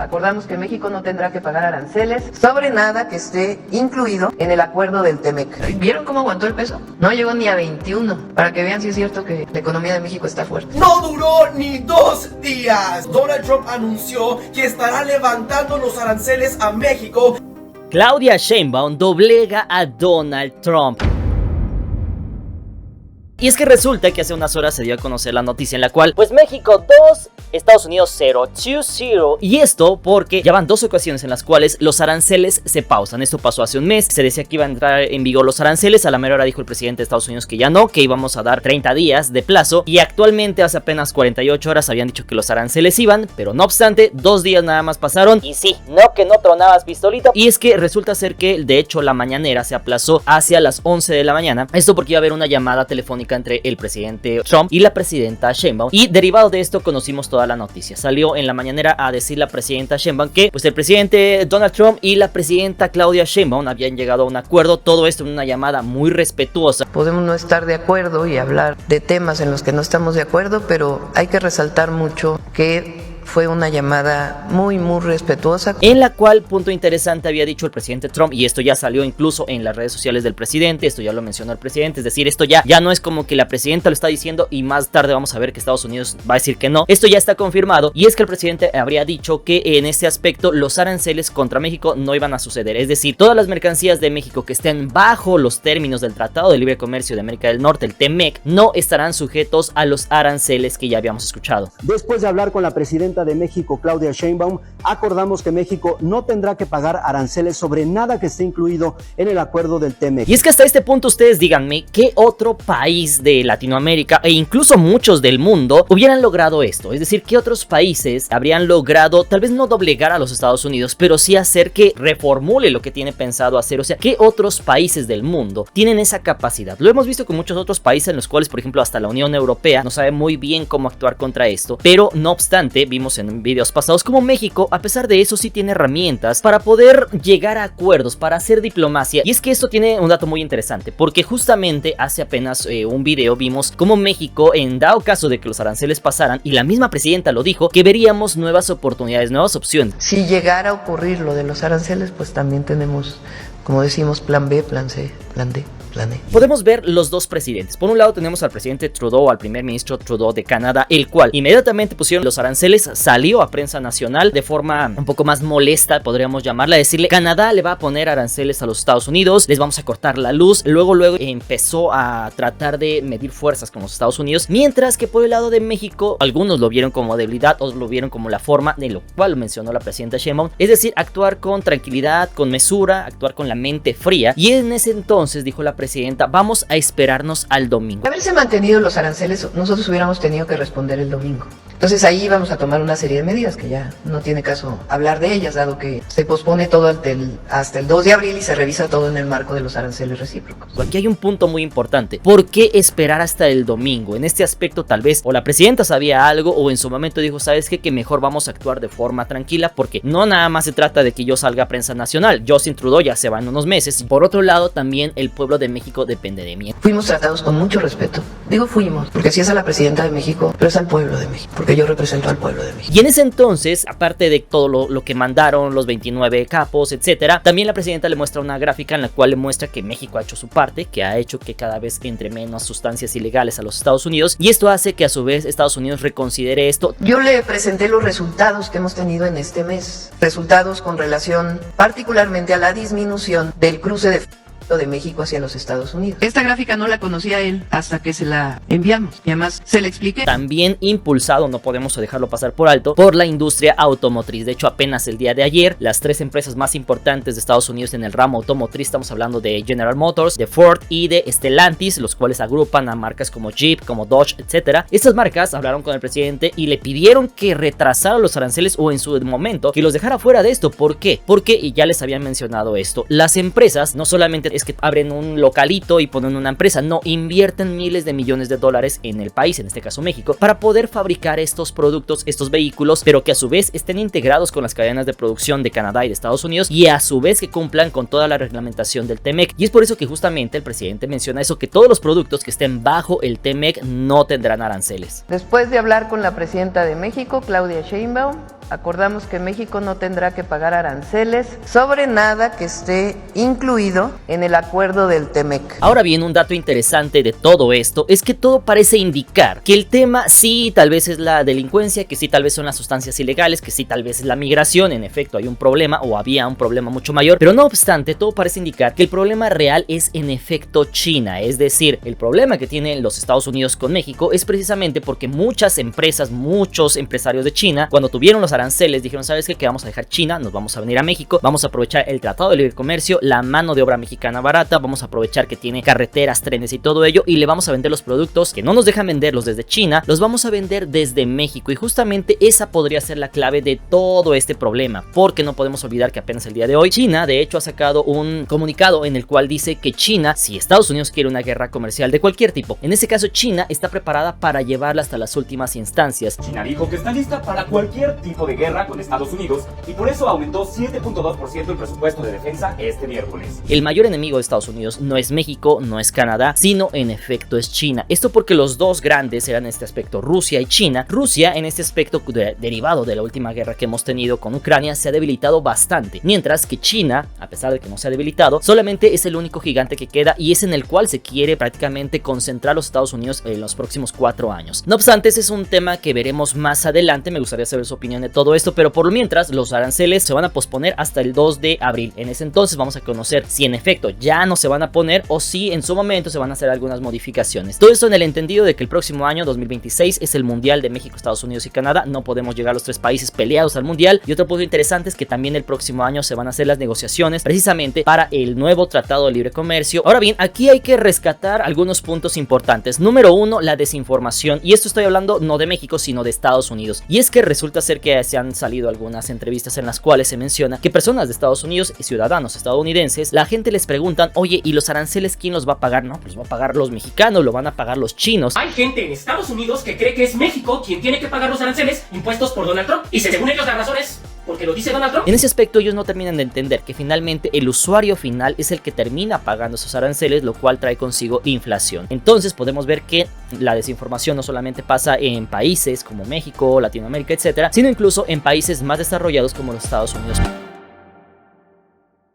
Acordamos que México no tendrá que pagar aranceles sobre nada que esté incluido en el acuerdo del TEMEC. ¿Vieron cómo aguantó el peso? No llegó ni a 21, para que vean si es cierto que la economía de México está fuerte. No duró ni 2 días. Donald Trump anunció que estará levantando los aranceles a México. Claudia Sheinbaum doblega a Donald Trump. Y es que resulta que hace unas horas se dio a conocer la noticia en la cual, pues México 2, Estados Unidos 0, 2-0. Y esto porque ya van 2 ocasiones en las cuales los aranceles se pausan. Esto pasó hace un mes, se decía que iban a entrar en vigor los aranceles. A la mera hora dijo el presidente de Estados Unidos que ya no, que íbamos a dar 30 días de plazo. Y actualmente hace apenas 48 horas habían dicho que los aranceles iban, pero no obstante, 2 días nada más pasaron. Y sí, no que no tronabas pistolita. Y es que resulta ser que de hecho la mañanera se aplazó hacia las 11 de la mañana. Esto porque iba a haber una llamada telefónica entre el presidente Trump y la presidenta Sheinbaum, y derivado de esto conocimos toda la noticia. Salió en la mañanera a decir la presidenta Sheinbaum que pues el presidente Donald Trump y la presidenta Claudia Sheinbaum habían llegado a un acuerdo, todo esto en una llamada muy respetuosa. Podemos no estar de acuerdo y hablar de temas en los que no estamos de acuerdo, pero hay que resaltar mucho que fue una llamada muy respetuosa, en la cual, punto interesante, había dicho el presidente Trump, y esto ya salió incluso en las redes sociales del presidente, esto ya lo mencionó el presidente, es decir, esto ya no es como que la presidenta lo está diciendo y más tarde vamos a ver que Estados Unidos va a decir que no. Esto ya está confirmado, y es que el presidente habría dicho que en este aspecto los aranceles contra México no iban a suceder, es decir, todas las mercancías de México que estén bajo los términos del Tratado de Libre Comercio de América del Norte, el TEMEC, no estarán sujetos a los aranceles que ya habíamos escuchado. Después de hablar con la presidenta de México, Claudia Sheinbaum, acordamos que México no tendrá que pagar aranceles sobre nada que esté incluido en el acuerdo del TEMEC. Y es que hasta este punto ustedes díganme qué otro país de Latinoamérica e incluso muchos del mundo hubieran logrado esto, es decir, qué otros países habrían logrado tal vez no doblegar a los Estados Unidos, pero sí hacer que reformule lo que tiene pensado hacer. O sea, qué otros países del mundo tienen esa capacidad. Lo hemos visto con muchos otros países en los cuales, por ejemplo, hasta la Unión Europea no sabe muy bien cómo actuar contra esto, pero no obstante, vimos en videos pasados como México, a pesar de eso, sí tiene herramientas para poder llegar a acuerdos, para hacer diplomacia. Y es que esto tiene un dato muy interesante, porque justamente hace apenas un video vimos como México, en dado caso de que los aranceles pasaran, y la misma presidenta lo dijo, que veríamos nuevas oportunidades, nuevas opciones. Si llegara a ocurrir lo de los aranceles, pues también tenemos, como decimos, plan B, plan C, plan D. Podemos ver los dos presidentes. Por un lado tenemos al presidente Trudeau, al primer ministro Trudeau de Canadá, el cual inmediatamente pusieron los aranceles, salió a prensa nacional de forma un poco más molesta, podríamos llamarla, decirle: Canadá le va a poner aranceles a los Estados Unidos, les vamos a cortar la luz. Luego empezó a tratar de medir fuerzas con los Estados Unidos, mientras que por el lado de México, algunos lo vieron como debilidad, otros lo vieron como la forma, de lo cual mencionó la presidenta Sheinbaum, es decir, actuar con tranquilidad, con mesura, actuar con la mente fría. Y en ese entonces dijo la presidenta: vamos a esperarnos al domingo. De haberse mantenido los aranceles, nosotros hubiéramos tenido que responder el domingo. Entonces ahí vamos a tomar una serie de medidas que ya no tiene caso hablar de ellas, dado que se pospone todo hasta el 2 de abril y se revisa todo en el marco de los aranceles recíprocos. Aquí hay un punto muy importante. ¿Por qué esperar hasta el domingo? En este aspecto tal vez o la presidenta sabía algo, o en su momento dijo: ¿sabes qué? Que mejor vamos a actuar de forma tranquila, porque no nada más se trata de que yo salga a prensa nacional. Justin Trudeau ya se va en unos meses, y por otro lado también el pueblo de México depende de mí. Fuimos tratados con mucho respeto. Digo fuimos, porque sí es a la presidenta de México, pero es al pueblo de México, porque yo represento al pueblo de México. Y en ese entonces, aparte de todo lo que mandaron, los 29 capos, etcétera, también la presidenta le muestra una gráfica en la cual le muestra que México ha hecho su parte, que ha hecho que cada vez entre menos sustancias ilegales a los Estados Unidos, y esto hace que a su vez Estados Unidos reconsidere esto. Yo le presenté los resultados que hemos tenido en este mes, resultados con relación particularmente a la disminución del cruce de México hacia los Estados Unidos. Esta gráfica no la conocía él hasta que se la enviamos, y además se le expliqué. También impulsado, no podemos dejarlo pasar por alto, por la industria automotriz. De hecho, apenas el día de ayer, las 3 empresas más importantes de Estados Unidos en el ramo automotriz, estamos hablando de General Motors, de Ford y de Stellantis, los cuales agrupan a marcas como Jeep, como Dodge, etcétera. Estas marcas hablaron con el presidente y le pidieron que retrasara los aranceles, o en su momento que los dejara fuera de esto. ¿Por qué? Porque, y ya les habían mencionado esto, las empresas no solamente es que abren un localito y ponen una empresa, no, invierten miles de millones de dólares en el país, en este caso México, para poder fabricar estos productos, estos vehículos, pero que a su vez estén integrados con las cadenas de producción de Canadá y de Estados Unidos, y a su vez que cumplan con toda la reglamentación del TEMEC. Y es por eso que justamente el presidente menciona eso, que todos los productos que estén bajo el TEMEC no tendrán aranceles. Después de hablar con la presidenta de México, Claudia Sheinbaum, acordamos que México no tendrá que pagar aranceles sobre nada que esté incluido en el acuerdo del TEMEC. Ahora bien, un dato interesante de todo esto es que todo parece indicar que el tema sí tal vez es la delincuencia, que sí tal vez son las sustancias ilegales, que sí tal vez es la migración. En efecto hay un problema o había un problema mucho mayor, pero no obstante todo parece indicar que el problema real es en efecto China. Es decir, el problema que tienen los Estados Unidos con México es precisamente porque muchas empresas, muchos empresarios de China, cuando tuvieron los aranceles dijeron: ¿sabes qué? Que vamos a dejar China, nos vamos a venir a México, vamos a aprovechar el Tratado de Libre Comercio, la mano de obra mexicana barata, vamos a aprovechar que tiene carreteras, trenes y todo ello, y le vamos a vender los productos que no nos dejan venderlos desde China, los vamos a vender desde México. Y justamente esa podría ser la clave de todo este problema, porque no podemos olvidar que apenas el día de hoy China de hecho ha sacado un comunicado en el cual dice que China, si Estados Unidos quiere una guerra comercial de cualquier tipo, en ese caso China está preparada para llevarla hasta las últimas instancias. China dijo que está lista para cualquier tipo de guerra con Estados Unidos y por eso aumentó 7.2% el presupuesto de defensa este miércoles. El mayor enemigo de Estados Unidos no es México, no es Canadá, sino en efecto es China. Esto porque los dos grandes eran en este aspecto Rusia y China. Rusia en este aspecto derivado de la última guerra que hemos tenido con Ucrania se ha debilitado bastante, mientras que China, a pesar de que no se ha debilitado, solamente es el único gigante que queda y es en el cual se quiere prácticamente concentrar los Estados Unidos en los próximos 4 años. No obstante, ese es un tema que veremos más adelante. Me gustaría saber su opinión de todo esto, pero por lo mientras los aranceles se van a posponer hasta el 2 de abril. En ese entonces vamos a conocer si en efecto ya no se van a poner o si en su momento se van a hacer algunas modificaciones. Todo esto en el entendido de que el próximo año 2026 es el Mundial de México, Estados Unidos y Canadá. No podemos llegar a los 3 países peleados al Mundial. Y otro punto interesante es que también el próximo año se van a hacer las negociaciones precisamente para el nuevo Tratado de Libre Comercio. Ahora bien, aquí hay que rescatar algunos puntos importantes. Número 1, la desinformación. Y esto estoy hablando no de México, sino de Estados Unidos. Y es que resulta ser que se han salido algunas entrevistas en las cuales se menciona que personas de Estados Unidos y ciudadanos estadounidenses, la gente les preguntan: oye, ¿y los aranceles quién los va a pagar? No, pues va a pagar los mexicanos, lo van a pagar los chinos. Hay gente en Estados Unidos que cree que es México quien tiene que pagar los aranceles impuestos por Donald Trump. Y según ellos la razón es porque lo dice Donald Trump. En ese aspecto ellos no terminan de entender que finalmente el usuario final es el que termina pagando esos aranceles, lo cual trae consigo inflación. Entonces podemos ver que la desinformación no solamente pasa en países como México, Latinoamérica, etcétera, sino incluso en países más desarrollados como los Estados Unidos.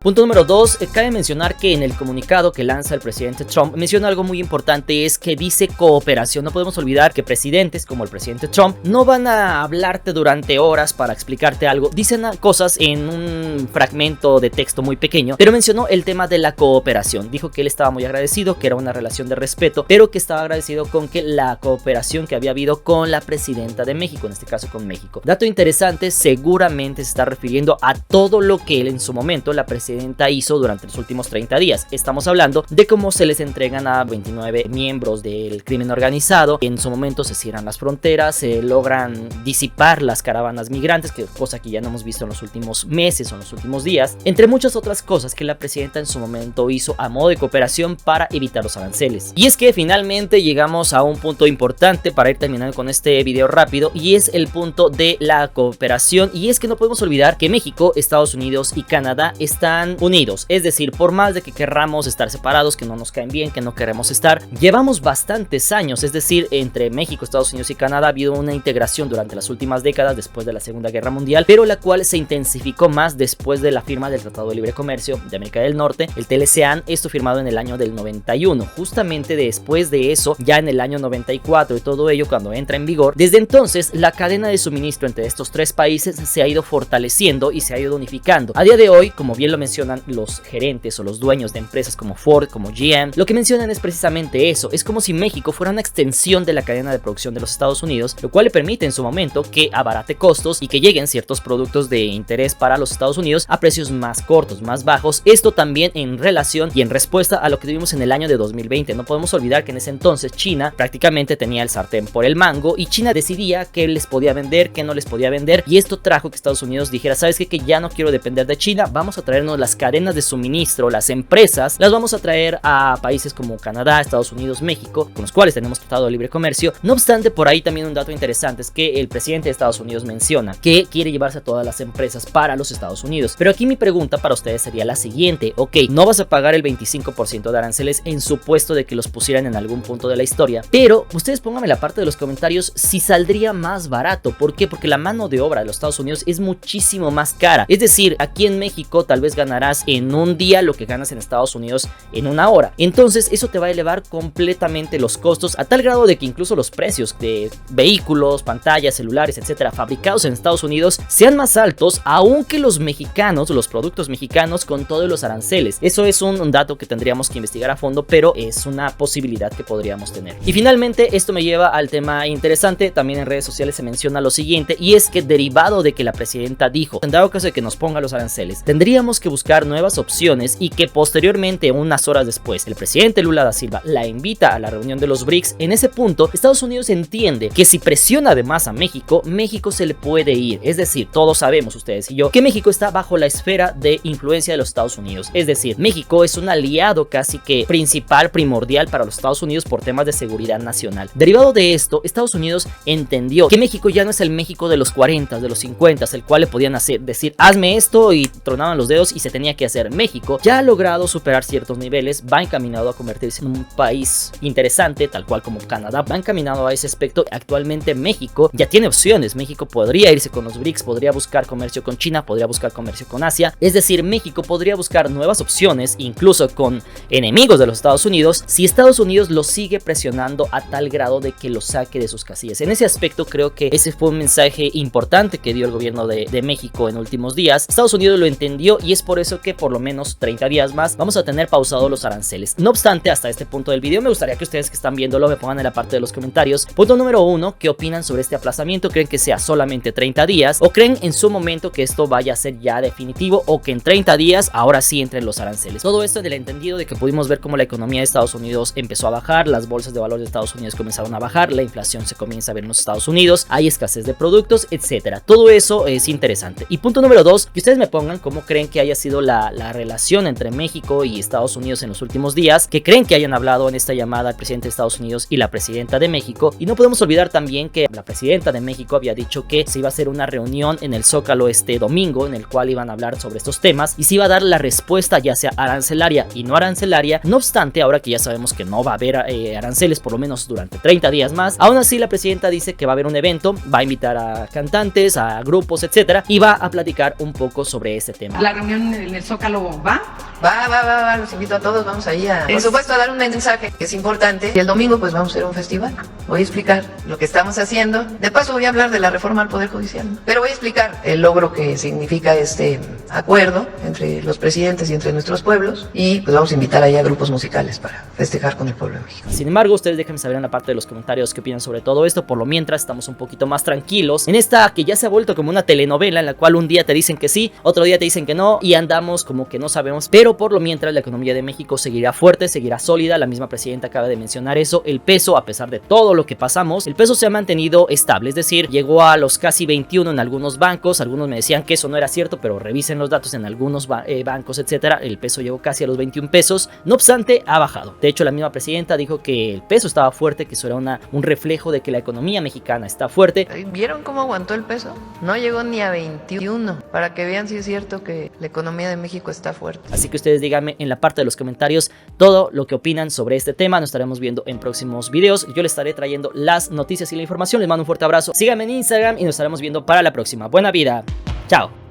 Punto número 2, cabe mencionar que en el comunicado que lanza el presidente Trump menciona algo muy importante, es que dice cooperación. No podemos olvidar que presidentes como el presidente Trump no van a hablarte durante horas para explicarte algo, dicen cosas en un fragmento de texto muy pequeño, pero mencionó el tema de la cooperación. Dijo que él estaba muy agradecido, que era una relación de respeto, pero que estaba agradecido con que la cooperación que había habido con la presidenta de México, en este caso con México. Dato interesante, seguramente se está refiriendo a todo lo que él en su momento, la presidenta hizo durante los últimos 30 días. Estamos hablando de cómo se les entregan a 29 miembros del crimen organizado. En su momento se cierran las fronteras, se logran disipar las caravanas migrantes, que cosa que ya no hemos visto en los últimos meses o en los últimos días, entre muchas otras cosas que la presidenta en su momento hizo a modo de cooperación para evitar los aranceles. Y es que finalmente llegamos a un punto importante para ir terminando con este video rápido, y es el punto de la cooperación. Y es que no podemos olvidar que México, Estados Unidos y Canadá están unidos, es decir, por más de que querramos estar separados, que no nos caen bien, que no queremos estar, llevamos bastantes años, es decir, entre México, Estados Unidos y Canadá ha habido una integración durante las últimas décadas después de la Segunda Guerra Mundial, pero la cual se intensificó más después de la firma del Tratado de Libre Comercio de América del Norte, el TLCAN, esto firmado en el año del 91, justamente después de eso, ya en el año 94 y todo ello cuando entra en vigor. Desde entonces la cadena de suministro entre estos 3 países se ha ido fortaleciendo y se ha ido unificando. A día de hoy, como bien lo mencionan los gerentes o los dueños de empresas como Ford, como GM, lo que mencionan es precisamente eso. Es como si México fuera una extensión de la cadena de producción de los Estados Unidos, lo cual le permite en su momento que abarate costos y que lleguen ciertos productos de interés para los Estados Unidos a precios más cortos, más bajos. Esto también en relación y en respuesta a lo que tuvimos en el año de 2020. No podemos olvidar que en ese entonces China prácticamente tenía el sartén por el mango y China decidía qué les podía vender, qué no les podía vender, y esto trajo que Estados Unidos dijera: ¿sabes qué? Que ya no quiero depender de China, vamos a traernos las cadenas de suministro, las empresas, las vamos a traer a países como Canadá, Estados Unidos, México, con los cuales tenemos tratado de libre comercio. No obstante, por ahí también un dato interesante es que el presidente de Estados Unidos menciona que quiere llevarse a todas las empresas para los Estados Unidos. Pero aquí mi pregunta para ustedes sería la siguiente: ok, no vas a pagar el 25% de aranceles en supuesto de que los pusieran en algún punto de la historia, pero ustedes pónganme en la parte de los comentarios si saldría más barato. ¿Por qué? Porque la mano de obra de los Estados Unidos es muchísimo más cara. Es decir, aquí en México tal vez ganarás en un día lo que ganas en Estados Unidos en una hora. Entonces eso te va a elevar completamente los costos a tal grado de que incluso los precios de vehículos, pantallas, celulares, etcétera, fabricados en Estados Unidos sean más altos, aunque los mexicanos, los productos mexicanos, con todos los aranceles. Eso es un dato que tendríamos que investigar a fondo, pero es una posibilidad que podríamos tener. Y finalmente esto me lleva al tema interesante. También en redes sociales se menciona lo siguiente, y es que derivado de que la presidenta dijo, en dado caso de que nos ponga los aranceles, tendríamos que buscar nuevas opciones, y que posteriormente, unas horas después, el presidente Lula da Silva la invita a la reunión de los BRICS. En ese punto, Estados Unidos entiende que si presiona además a México, México se le puede ir. Es decir, todos sabemos, ustedes y yo, que México está bajo la esfera de influencia de los Estados Unidos. Es decir, México es un aliado casi que principal, primordial para los Estados Unidos por temas de seguridad nacional. Derivado de esto, Estados Unidos entendió que México ya no es el México de los 40, de los 50, el cual le podían decir, hazme esto, y tronaban los dedos y se tenía que hacer. México ya ha logrado superar ciertos niveles, va encaminado a convertirse en un país interesante, tal cual como Canadá, va encaminado a ese aspecto. Actualmente México ya tiene opciones. México podría irse con los BRICS, podría buscar comercio con China, podría buscar comercio con Asia. Es decir, México podría buscar nuevas opciones, incluso con enemigos de los Estados Unidos, si Estados Unidos lo sigue presionando a tal grado de que lo saque de sus casillas. En ese aspecto creo que ese fue un mensaje importante que dio el gobierno de México en últimos días. Estados Unidos lo entendió, y es por eso que por lo menos 30 días más vamos a tener pausados los aranceles. No obstante, hasta este punto del video me gustaría que ustedes que están viéndolo me pongan en la parte de los comentarios. Punto número 1, ¿qué opinan sobre este aplazamiento? ¿Creen que sea solamente 30 días? ¿O creen en su momento que esto vaya a ser ya definitivo, o que en 30 días ahora sí entren los aranceles? Todo esto en el entendido de que pudimos ver cómo la economía de Estados Unidos empezó a bajar, las bolsas de valores de Estados Unidos comenzaron a bajar, la inflación se comienza a ver en los Estados Unidos, hay escasez de productos, etcétera. Todo eso es interesante. Y punto número 2, que ustedes me pongan cómo creen que haya sido la relación entre México y Estados Unidos en los últimos días, que creen que hayan hablado en esta llamada el presidente de Estados Unidos y la presidenta de México. Y no podemos olvidar también que la presidenta de México había dicho que se iba a hacer una reunión en el Zócalo este domingo, en el cual iban a hablar sobre estos temas y se iba a dar la respuesta ya sea arancelaria y no arancelaria. No obstante, ahora que ya sabemos que no va a haber aranceles por lo menos durante 30 días más, aún así la presidenta dice que va a haber un evento, va a invitar a cantantes, a grupos, etcétera, y va a platicar un poco sobre este tema. ¿La reunión en el Zócalo va? Va, los invito a todos, vamos ahí por supuesto a dar un mensaje que es importante, y el domingo pues vamos a hacer un festival. Voy a explicar lo que estamos haciendo, de paso voy a hablar de la reforma al Poder Judicial, pero voy a explicar el logro que significa este acuerdo entre los presidentes y entre nuestros pueblos, y pues vamos a invitar ahí a grupos musicales para festejar con el pueblo de México. Sin embargo, ustedes déjenme saber en la parte de los comentarios qué opinan sobre todo esto. Por lo mientras estamos un poquito más tranquilos en esta que ya se ha vuelto como una telenovela, en la cual un día te dicen que sí, otro día te dicen que no, y andamos como que no sabemos. Pero por lo mientras la economía de México seguirá fuerte, seguirá sólida. La misma presidenta acaba de mencionar eso. El peso, a pesar de todo lo que pasamos, el peso se ha mantenido estable, es decir, llegó a los casi 21 en algunos bancos. Algunos me decían que eso no era cierto, pero revisen los datos en algunos bancos, etcétera. El peso llegó casi a los 21 pesos. No obstante, ha bajado. De hecho, la misma presidenta dijo que el peso estaba fuerte, que eso era un reflejo de que la economía mexicana está fuerte. ¿Vieron cómo aguantó el peso? No llegó ni a 21, para que vean si es cierto que la economía de México está fuerte. Así que ustedes díganme en la parte de los comentarios todo lo que opinan sobre este tema. Nos estaremos viendo en próximos videos. Yo les estaré trayendo las noticias y la información. Les mando un fuerte abrazo. Síganme en Instagram y nos estaremos viendo para la próxima. Buena vida. Chao.